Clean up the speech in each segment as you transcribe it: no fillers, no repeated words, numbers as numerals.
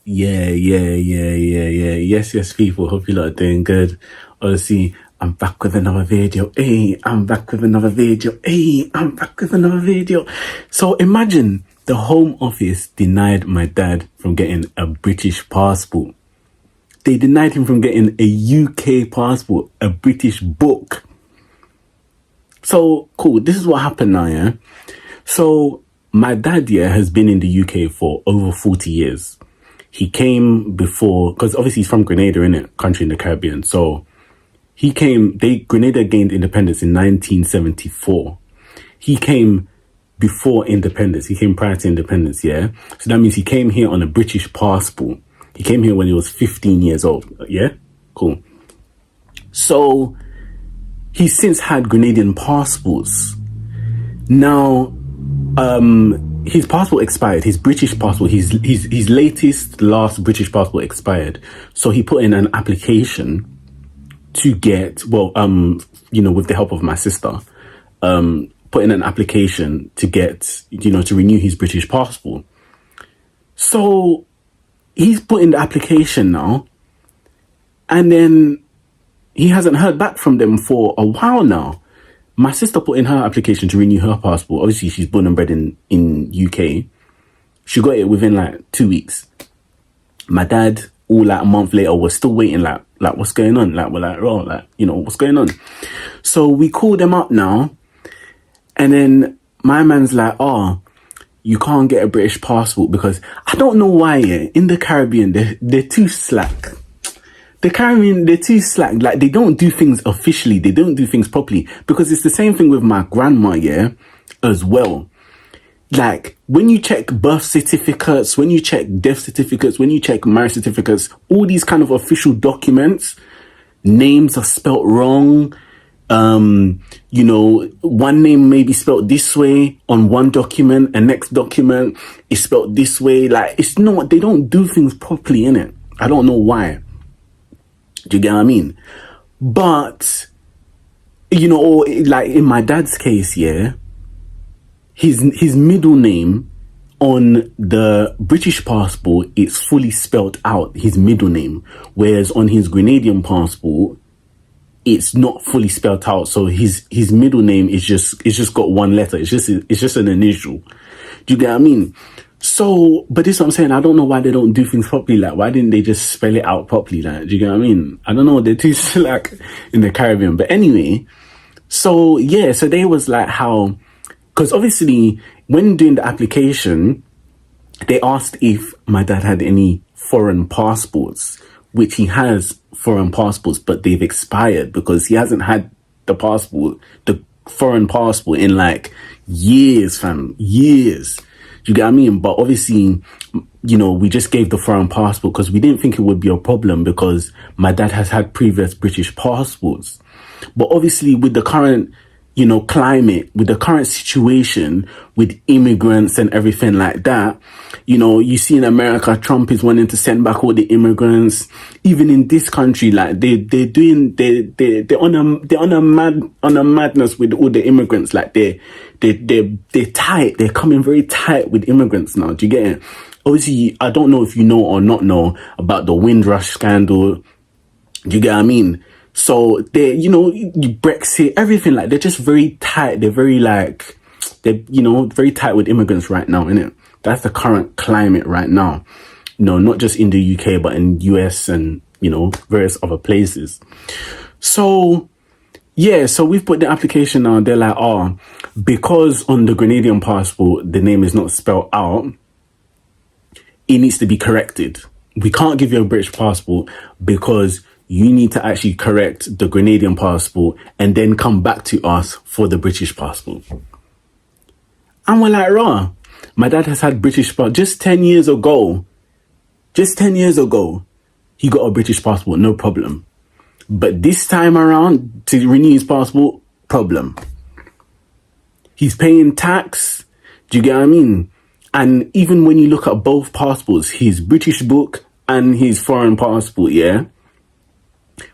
Yeah. Yes, people. Hope you lot are doing good. Honestly, I'm back with another video. Hey, I'm back with another video. Hey, I'm back with another video. So imagine the Home Office denied my dad from getting a British passport. They denied him from getting a UK passport, a British book. So, cool. This is what happened now, yeah? So, my dad, yeah, has been in the UK for over 40 years. He came before, because obviously he's from Grenada, innit? Country in the Caribbean. So, Grenada gained independence in 1974. He came before independence. He came prior to independence, yeah? So that means he came here on a British passport. He came here when he was 15 years old, yeah? Cool. So, he's since had Grenadian passports. Now, his passport expired. His British passport, his last British passport expired. So he put in an application to get, with the help of my sister, put in an application to get, to renew his British passport. So he's put in the application now, and then he hasn't heard back from them for a while now. My sister put in her application to renew her passport. Obviously, she's born and bred in UK. She got it within like 2 weeks. My dad, all like a month later, was still waiting. Like what's going on? Like we're like, what's going on? So we called them up now, and then my man's like, you can't get a British passport because I don't know why. Yeah, in the Caribbean, they're too slack. The Caribbean, they're too slack. Like, they don't do things officially. They don't do things properly. Because it's the same thing with my grandma, yeah, as well. Like, when you check birth certificates, when you check death certificates, when you check marriage certificates, all these kind of official documents, names are spelt wrong. One name may be spelt this way on one document, and next document is spelt this way. Like, it's not, they don't do things properly, innit? I don't know why. Do you get what I mean? But, or like in my dad's case, yeah, his middle name on the British passport, it's fully spelt out, his middle name. Whereas on his Grenadian passport, it's not fully spelt out. So his middle name is just got one letter. It's just an initial. Do you get what I mean? So, but this is what I'm saying. I don't know why they don't do things properly. Like, why didn't they just spell it out properly? Like, do you get what I mean? I don't know. They're too slack in the Caribbean. But anyway, so yeah, so they was like how, because obviously when doing the application, they asked if my dad had any foreign passports, which he has foreign passports, but they've expired because he hasn't had the foreign passport in like years, fam, years. You get what I mean? But obviously, we just gave the foreign passport because we didn't think it would be a problem because my dad has had previous British passports. But obviously with the current, climate, with the current situation with immigrants and everything like that, you see in America, Trump is wanting to send back all the immigrants. Even in this country, like they're on a madness with all the immigrants. Like they're tight. They're coming very tight with immigrants now. Do you get it? Obviously, I don't know if you know or not know about the Windrush scandal. Do you get what I mean? So they're, Brexit, everything, like they're just very tight. They're very very tight with immigrants right now, innit? That's the current climate right now. Not just in the UK, but in US and, various other places. So, yeah, so we've put the application now. They're like, because on the Grenadian passport, the name is not spelled out, it needs to be corrected. We can't give you a British passport because you need to actually correct the Grenadian passport and then come back to us for the British passport. And we're like, my dad has had British passport just 10 years ago. Just 10 years ago, he got a British passport, no problem. But this time around, to renew his passport, problem. He's paying tax. Do you get what I mean? And even when you look at both passports, his British book and his foreign passport, yeah?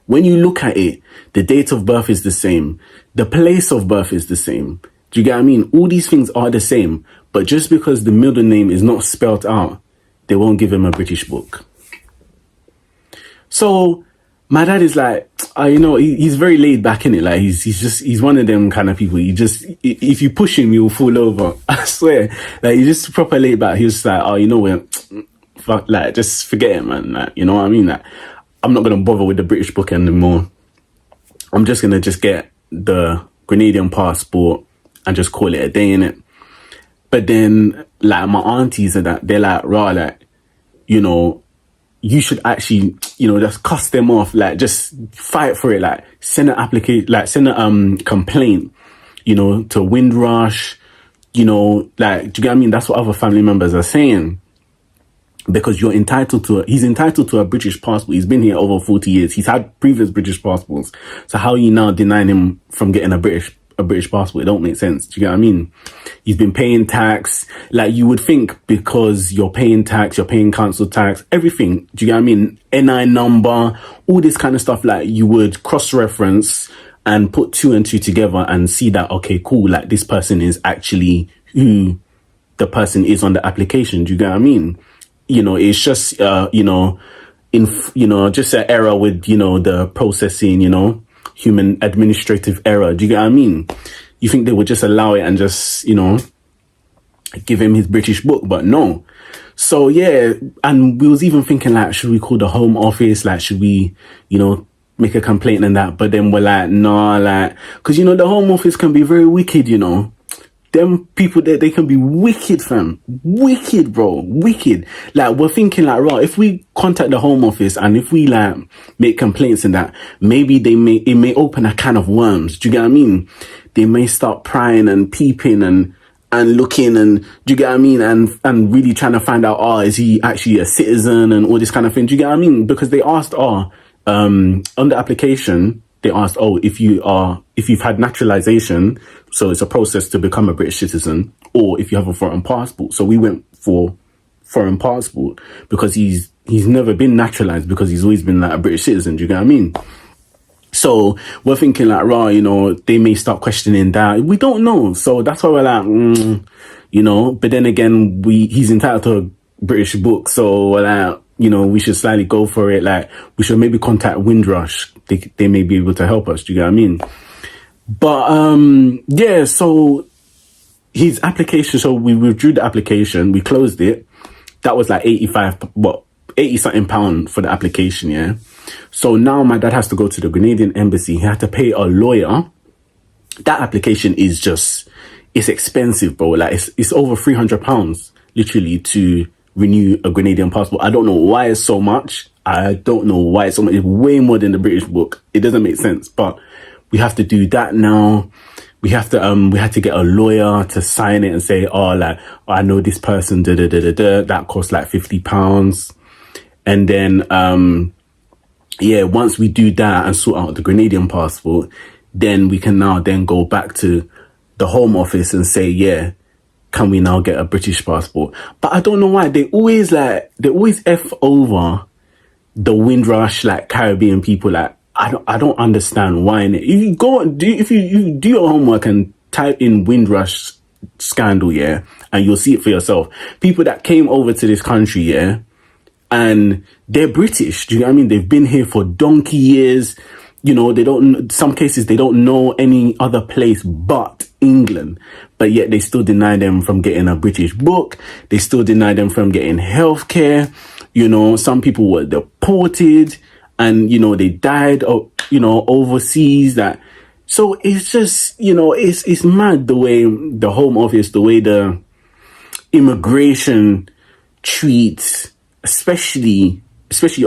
When you look at it, the date of birth is the same. The place of birth is the same. Do you get what I mean? All these things are the same. But just because the middle name is not spelt out they won't give him a British book. So my dad is like, he's very laid back in it. Like he's one of them kind of people. If you push him, you'll fall over. I swear. Like he's just proper laid back. He was like, oh, you know what? Fuck, like just forget it, man. Like, you know what I mean? Like I'm not gonna bother with the British book anymore. I'm just gonna get the Grenadian passport and just call it a day, innit? But then, like, my aunties and that, they're like, rah, like, you should actually, just cuss them off, like, just fight for it, like, send send a complaint, to Windrush, like, do you get what I mean? That's what other family members are saying. Because he's entitled to a British passport. He's been here over 40 years. He's had previous British passports. So how are you now denying him from getting a British passport? It don't make sense. Do you get what I mean? He's been paying tax. Like you would think because you're paying tax, you're paying council tax, everything. Do you get what I mean? NI number, all this kind of stuff. Like you would cross-reference and put 2 and 2 together and see that, okay, cool. Like this person is actually who the person is on the application. Do you get what I mean? It's just, just an error with, the processing, human administrative error. Do you get what I mean? You think they would just allow it and just, give him his British book, but no. So yeah, and we was even thinking like, should we call the Home Office? Like, should we, make a complaint and that? But then we're like, nah, like, cause the Home Office can be very wicked, Them people, they can be wicked, fam. Wicked, bro. Wicked. Like, we're thinking like, right, if we contact the Home Office and if we like make complaints and that, maybe it may open a can of worms. Do you get what I mean? They may start prying and peeping and looking and, do you get what I mean? And really trying to find out, is he actually a citizen and all this kind of thing. Do you get what I mean? Because they asked, on the application, they asked, if you've had naturalization, so it's a process to become a British citizen, or if you have a foreign passport. So we went for foreign passport because he's never been naturalized because he's always been like a British citizen. Do you get what I mean? So we're thinking like, they may start questioning that. We don't know. So that's why we're like, but then again, he's entitled to a British book. So we're like, we should slightly go for it. Like we should maybe contact Windrush. They may be able to help us. Do you get what I mean? But, yeah, so his application, so we withdrew the application, we closed it. That was like 80 something pound for the application. Yeah. So now my dad has to go to the Grenadian embassy. He had to pay a lawyer. That application is it's expensive, bro. Like it's over £300 literally to renew a Grenadian passport. I don't know why it's so much. It's way more than the British book. It doesn't make sense, but we have to do that now. We had to get a lawyer to sign it and say, I know this person, that costs like £50. And then, once we do that and sort out the Grenadian passport, then we can now then go back to the Home Office and say, can we now get a British passport? But I don't know why they always F over the Windrush, like Caribbean people. Like, I don't understand why. If you do your homework and type in Windrush scandal, and you'll see it for yourself. People that came over to this country, and they're British. Do you know what I mean? They've been here for donkey years. Some cases they don't know any other place but England, but yet they still deny them from getting a British book. They still deny them from getting healthcare. Some people were deported and, they died, overseas. So it's just, it's mad the way the Home Office, the way the immigration treats, especially obviously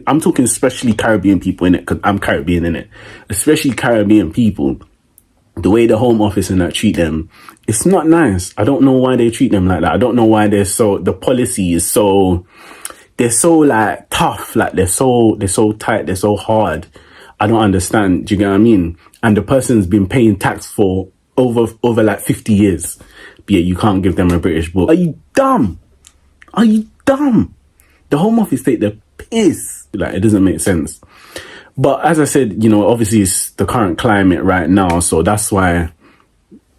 I'm talking especially Caribbean people in it, because I'm Caribbean in it, especially Caribbean people. The way the Home Office and that treat them, it's not nice. I don't know why they treat them like that. I don't know why the policy is they're so like tough, like they're so tight, they're so hard. I don't understand. Do you get what I mean? And the person's been paying tax for over like 50 years. But yeah, you can't give them a British book. Are you dumb? The Home Office take the piss. Like, it doesn't make sense. But as I said, obviously it's the current climate right now. So that's why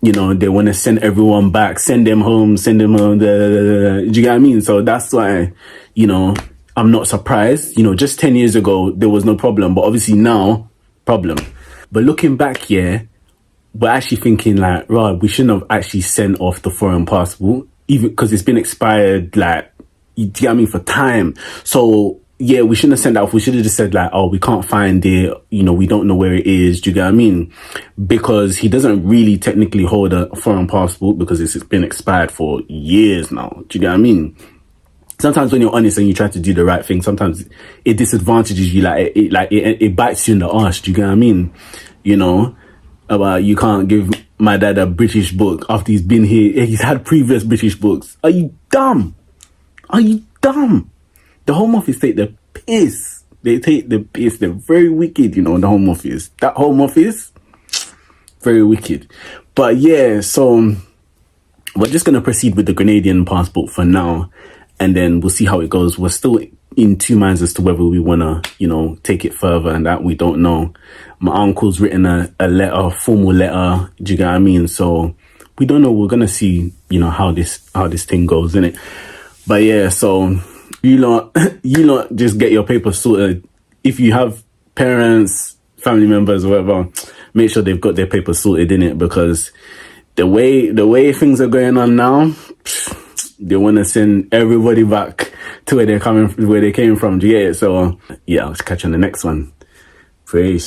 you know, they want to send everyone back, send them home, send them home. Do you get what I mean? So that's why, you know, I'm not surprised. You know, just 10 years ago, there was no problem. But obviously now, problem. But looking back, yeah, we're actually thinking like, right, we shouldn't have actually sent off the foreign passport, even because it's been expired, like, you get what I mean, for time. So yeah, we shouldn't have sent that off. We should have just said like, oh, we can't find it. You know, we don't know where it is. Do you get what I mean? Because he doesn't really technically hold a foreign passport because it's been expired for years now. Do you get what I mean? Sometimes when you're honest and you try to do the right thing, sometimes it disadvantages you. Like it bites you in the arse. Do you get what I mean? You know, about you can't give my dad a British book after he's been here. He's had previous British books. Are you dumb? Are you dumb? The Home Office take the piss. They take the piss. They're very wicked, you know, the Home Office. That Home Office, very wicked. But yeah, so we're just going to proceed with the Grenadian passport for now. And then we'll see how it goes. We're still in two minds as to whether we want to, you know, take it further, and that we don't know. My uncle's written a letter, a formal letter. Do you get what I mean? So we don't know. We're going to see, you know, how this thing goes, innit? But yeah, so you lot just get your papers sorted. If you have parents, family members, or whatever, make sure they've got their papers sorted, innit? Because the way things are going on now, they want to send everybody back to where they came from. Yeah, so yeah, I'll catch you on the next one. Peace.